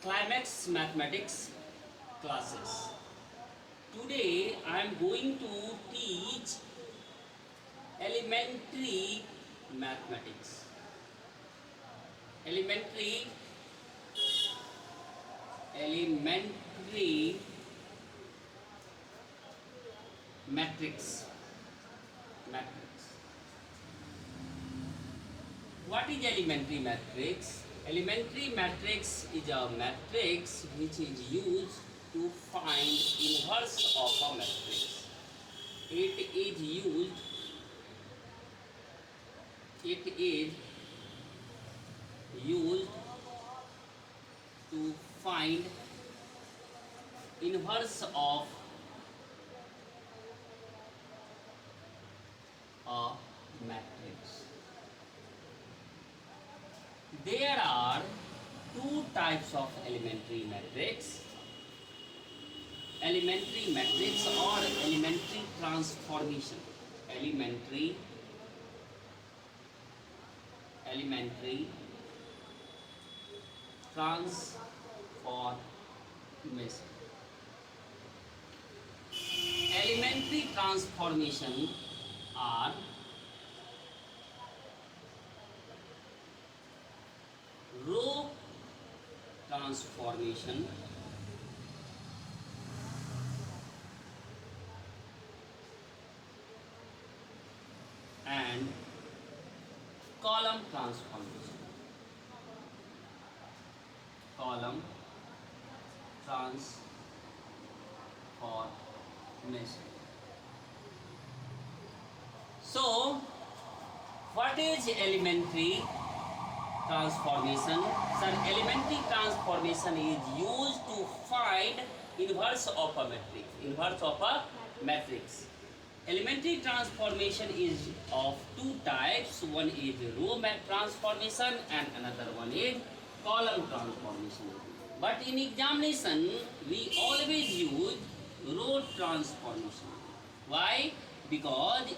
Climax Mathematics classes. Today I am going to teach elementary mathematics. Elementary matrix. What is elementary matrix? Elementary matrix is a matrix which is used to find inverse of a matrix. It is used to find inverse of a matrix. There are two types of elementary matrix. Elementary matrix or elementary transformation. Elementary transformation. Elementary transformation are row transformation and column transformation. Column transformation. So, what is elementary transformation? Sir, elementary transformation is used to find inverse of a matrix. Inverse of a matrix. Elementary transformation is of two types. One is row transformation and another one is column transformation. But in examination, we always use row transformation. Why? Because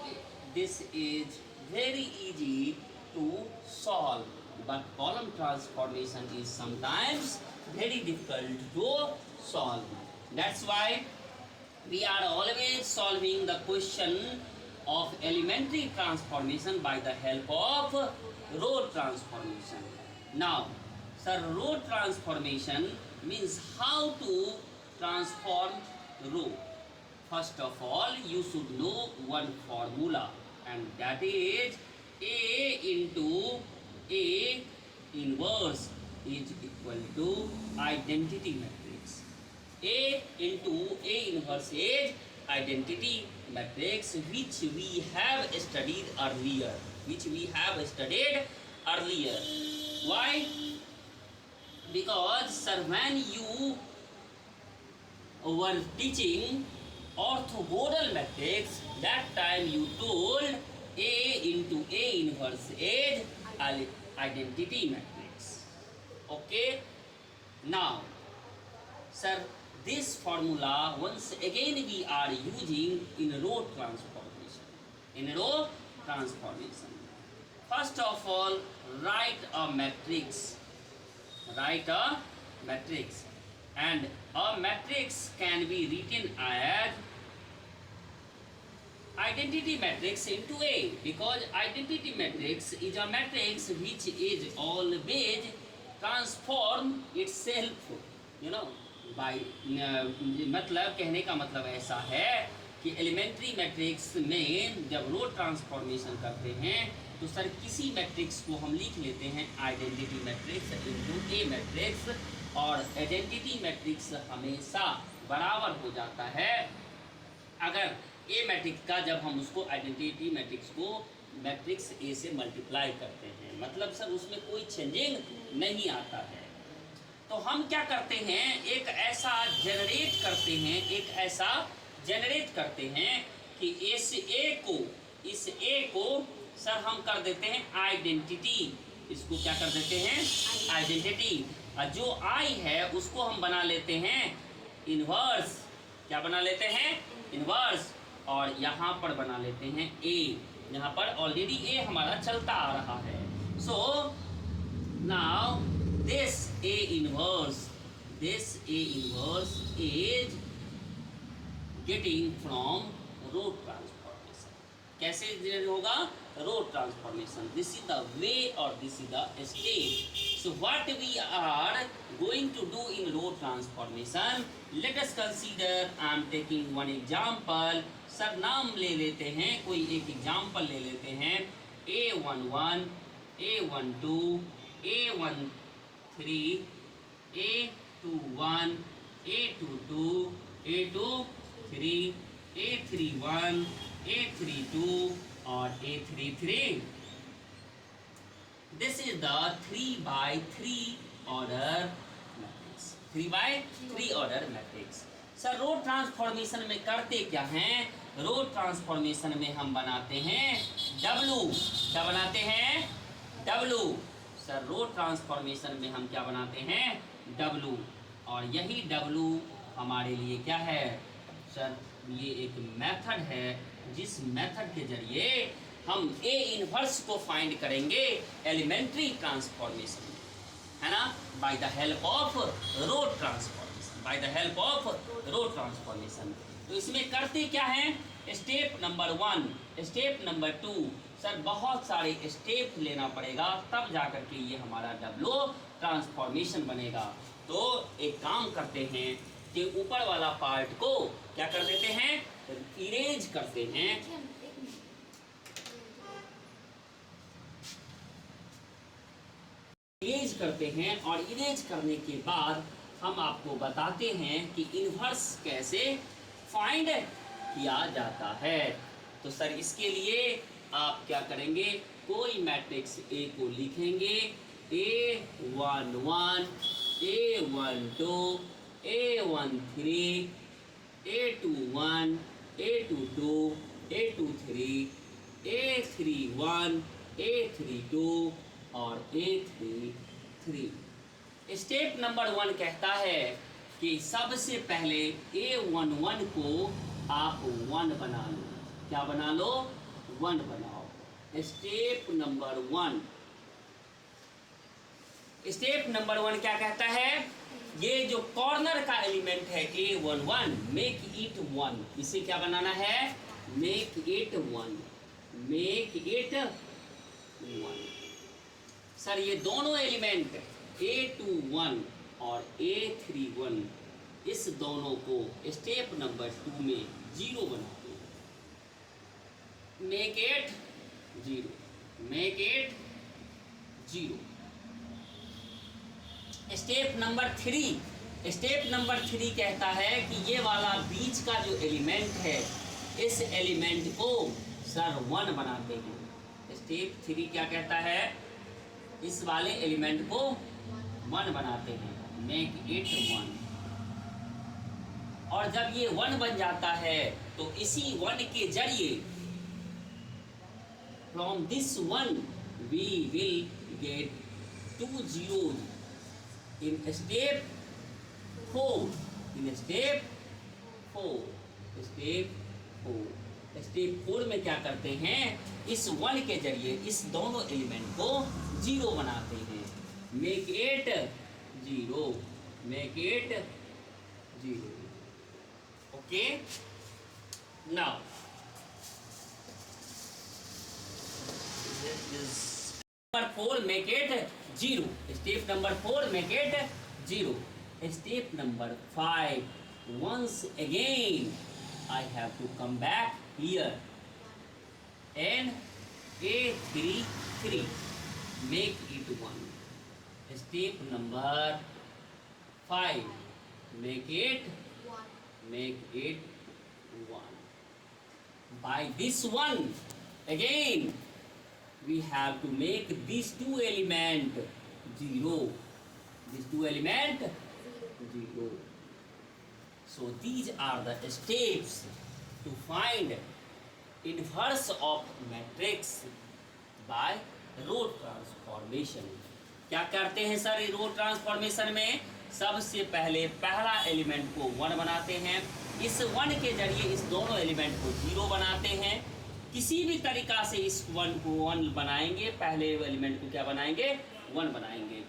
this is very easy to solve. But column transformation is sometimes very difficult to solve. That's why we are always solving the question of elementary transformation by the help of row transformation. Now, sir, row transformation means how to transform row. First of all, you should know one formula, and that is A into A inverse is equal to identity matrix. A into A inverse is identity matrix, which we have studied earlier. Why? Because, sir, when you were teaching orthogonal matrix, that time you told A into A inverse is identity matrix. Okay? Now, sir, this formula once again we are using in row transformation. First of all, write a matrix. And a matrix can be written as identity matrix into A, because identity matrix is a matrix which is always transform itself, by मतलब कहने का मतलब ऐसा है कि elementary matrix में जब रो transformation करते हैं तो सर किसी मैट्रिक्स को हम लिख लेते हैं आइडेंटिटी मैट्रिक्स इनटू ए मैट्रिक्स, और आइडेंटिटी मैट्रिक्स हमेशा बराबर हो जाता है अगर ए मैट्रिक्स का, जब हम उसको आइडेंटिटी मैट्रिक्स को मैट्रिक्स ए से मल्टीप्लाई करते हैं, मतलब सर उसमें कोई चेंजिंग नहीं आता है। तो हम क्या करते हैं, एक ऐसा जनरेट करते हैं कि इस ए को सर हम कर देते हैं आइडेंटिटी। इसको क्या कर देते हैं, आइडेंटिटी। और जो आई है उसको हम बना लेते हैं इन्वर्स। क्या बना लेते हैं, इन्वर्स। और यहाँ पर बना लेते हैं ए, यहाँ पर ऑलरेडी ए हमारा चलता आ रहा है। So now this A inverse this A inverse is getting from row transformation. कैसे जनरेट होगा? Row transformation. This is the way और this is the step. So what we are going to do in row transformation, let us consider. I am taking one example. Sir नाम ले लेते हैं, कोई एक example ले लेते हैं. A11, A12, A13, A21, A22, A23, A31, A32 और A33. This is the 3 by 3 order matrix. 3 by 3 order matrix. Sir row transformation में करते क्या हैं? रो ट्रांसफॉर्मेशन में हम बनाते हैं W. क्या बनाते हैं? W. सर रो ट्रांसफॉर्मेशन में हम क्या बनाते हैं? W. और यही W हमारे लिए क्या है? सर ये एक मेथड है जिस मेथड के जरिए हम A इनवर्स को फाइंड करेंगे एलिमेंट्री ट्रांसफॉर्मेशन में, है ना, by the help of row transformation. By the help of row transformation. तो इसमें करते क्या हैं? Step number 1, step number 2. Sir बहुत सारे स्टेप लेना पड़ेगा तब जाकर के ये हमारा W ट्रांसफॉर्मेशन बनेगा. तो एक काम करते हैं कि ऊपर वाला पार्ट को क्या कर देते हैं? इरेज करते हैं. इरेज करते हैं और इरेज करने के बाद हम आपको बताते हैं कि इनवर्स कैसे फाइंड किया जाता है. तो सर इसके लिए आप क्या करेंगे? कोई मैट्रिक्स A को लिखेंगे. A11, A12, A13, A21, A22, A23, A31, A32 और A33. स्टेप नंबर 1 कहता है कि सबसे पहले A11 को आप 1 बना लो. क्या बना लो? 1 बनाओ. Step number 1. स्टेप नंबर 1 क्या कहता है? ये जो कॉर्नर का एलिमेंट है A11, मेक इट 1. इसे क्या बनाना है? Make it 1. Make it 1. Sir ये दोनों एलिमेंट A21 और A31, इस दोनों को स्टेप नंबर 2 में 0 बनाते हैं. Make it 0. Make it 0. Step number 3. Step number 3 कहता है कि ये वाला बीच का जो एलिमेंट है, इस एलिमेंट को सर 1 बनाते हैं. स्टेप 3 क्या कहता है? इस वाले एलिमेंट को 1 बनाते हैं. Make it 1. और जब ये 1 बन जाता है तो इसी 1 के जरिए from this 1 we will get 2 zeros in step 4. in step 4. step 4. Step 4 में क्या करते हैं? इस 1 के जरिए इस दोनों एलिमेंट को 0 बनाते हैं. Make it 0. Make it 0. Okay. Now number 4 make it 0. Step number 4 make it 0. Step number 5. once again I have to come back here and A33 make it 1. Step number 5 make it 1. By this one again we have to make these two element 0. These two element 0. So these are the steps to find inverse of matrix by row transformation. क्या करते हैं sir row transformation में? सबसे पहले पहला element को 1 बनाते हैं. इस 1 के जरिए इस दोनों एलिमेंट को 0 बनाते हैं. किसी भी तरीका से इस 1 को 1 बनाएंगे. पहले एलिमेंट को क्या बनाएंगे? 1 बनाएंगे.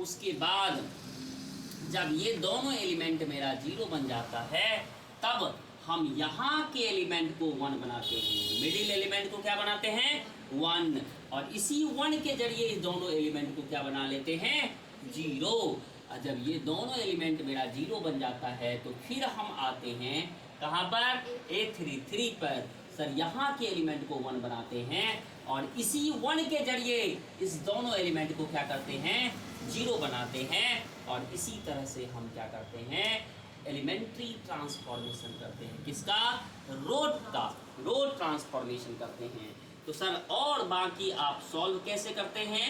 उसके बाद जब ये दोनों एलिमेंट मेरा 0 बन जाता है तब हम यहाँ के एलिमेंट को 1 बनाते हैं, मिडिल एलिमेंट को क्या बनाते हैं 1, और इसी 1 के जरिए इस दोनों एलिमेंट को क्या बना लेते हैं 0। और जब ये दोनों एलिमेंट मेरा 0 बन जाता है तो फिर हम आते हैं कहाँ पर A33 पर। सर यहाँ के एलिमेंट को 1 बनाते हैं और इसी 1 के जरिए इस दोनों एलिमेंट को क्या करते हैं 0 बनाते हैं, और इसी तरह से हम क्या करते हैं एलिमेंट्री ट्रांसफॉर्मेशन करते हैं। किसका रोड ट्रांसफॉर्मेशन करते हैं। तो सर और बाकी आप सॉल्व कैसे करते हैं,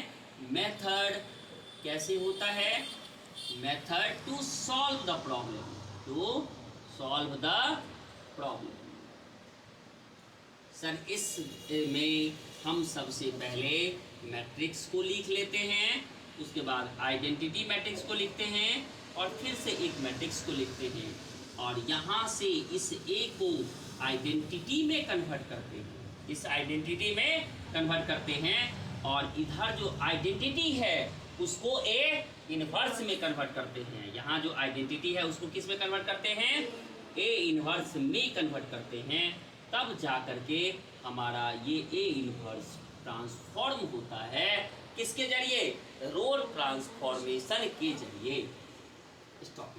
मेथड कैसे होता है, method to solve the problem. Sir इसमें हम सबसे पहले मैट्रिक्स को लिख लेते हैं, उसके बाद आइडेंटिटी मैट्रिक्स को लिखते हैं और फिर से एक मैट्रिक्स को लिखते हैं, और यहाँ से इस ए को आइडेंटिटी में कन्वर्ट करते हैं, इस आइडेंटिटी में कन्वर्ट करते हैं, और इधर जो आइडेंटिटी है उसको ए इनवर्स में कन्वर्ट करते हैं। यहाँ जो आइडेंटिटी है उसको किस में कन्वर्ट करते हैं ए इनवर्स में कन्वर्ट करते हैं, तब जा करके हमारा ये ए इनवर्स ट्रांसफॉर्म होता है किसके जरिए, रोड ट्रांसफॉर्मेशन के जरिए। स्टॉप।